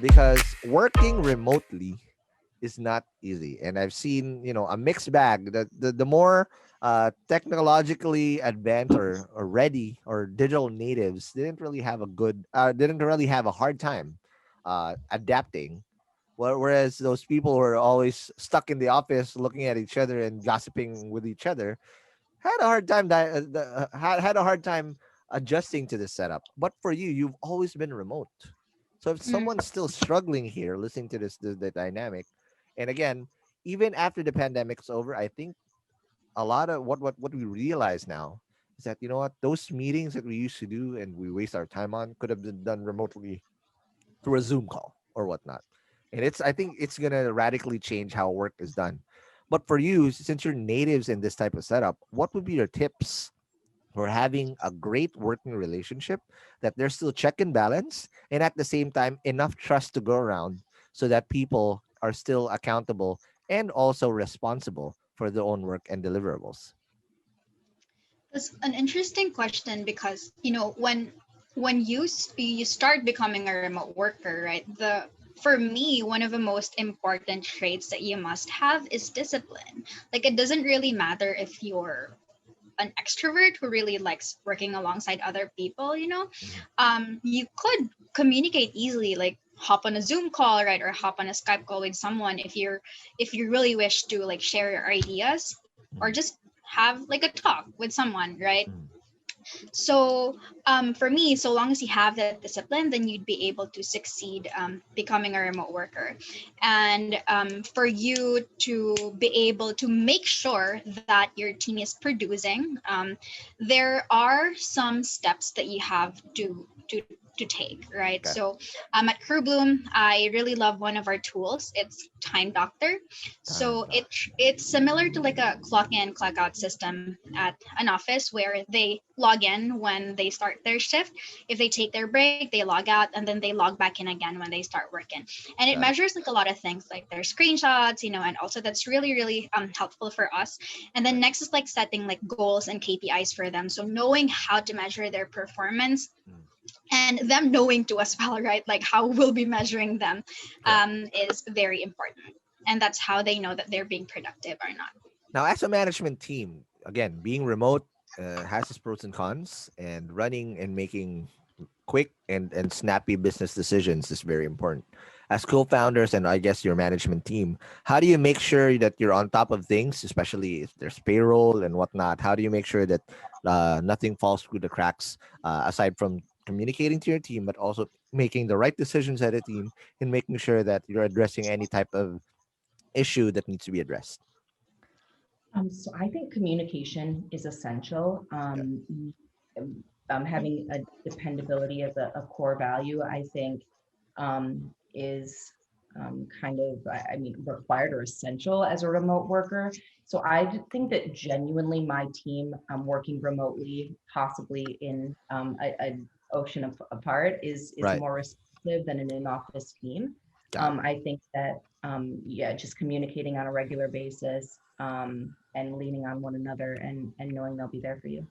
because working remotely is not easy, and I've seen a mixed bag. The more technologically advanced or ready or digital natives didn't really have a hard time adapting. Whereas those people who are always stuck in the office looking at each other and gossiping with each other had a hard time had a hard time adjusting to this setup. But for you, you've always been remote. So if Mm. someone's still struggling here, listening to the dynamic, and again, even after the pandemic's over, I think a lot of what we realize now is that those meetings that we used to do and we waste our time on could have been done remotely through a Zoom call or whatnot. And I think it's gonna radically change how work is done. But for you, since you're natives in this type of setup, what would be your tips for having a great working relationship that there's still check and balance and at the same time enough trust to go around so that people are still accountable and also responsible for their own work and deliverables? That's an interesting question because when you start becoming a remote worker, right? The For me, one of the most important traits that you must have is discipline. Like it doesn't really matter if you're an extrovert who really likes working alongside other people, Mhm. you could communicate easily, like hop on a Zoom call, right, or hop on a Skype call with someone if you really wish to like share your ideas or Mhm. just have like a talk with someone, right? Mhm. So for me, so long as you have that discipline, then you'd be able to succeed becoming a remote worker. And for you to be able to make sure that your team is producing, there are some steps that you have to take, right? Okay. So at CrewBloom, I really love one of our tools. It's Time Doctor. Time So doctor. it's similar to like a clock in, clock out system at an office where they log in when they start their shift. If they take their break, they log out and then they log back in again when they start working. And it Got it. measures like a lot of things, like their screenshots, and also that's really, really helpful for us. And then Right. next is like setting like goals and KPIs for them. So knowing how to measure their performance Mm. and them knowing to as well, right? Like how we'll be measuring them Correct. is very important. And that's how they know that they're being productive or not. Now, as a management team, again, being remote has its pros and cons, and running and making quick and snappy business decisions is very important. As co-founders and I guess your management team, how do you make sure that you're on top of things, especially if there's payroll and whatnot? How do you make sure that nothing falls through the cracks, aside from communicating to your team, but also making the right decisions at a team and making sure that you're addressing any type of issue that needs to be addressed? So I think communication is essential. Okay. Having a dependability as a core value, I think, is kind of, I mean, required or essential as a remote worker. So think that genuinely my team working remotely, possibly in an ocean apart, is Right. more responsive than an in-office team. Got it. I think that, yeah, just communicating on a regular basis and leaning on one another and knowing they'll be there for you.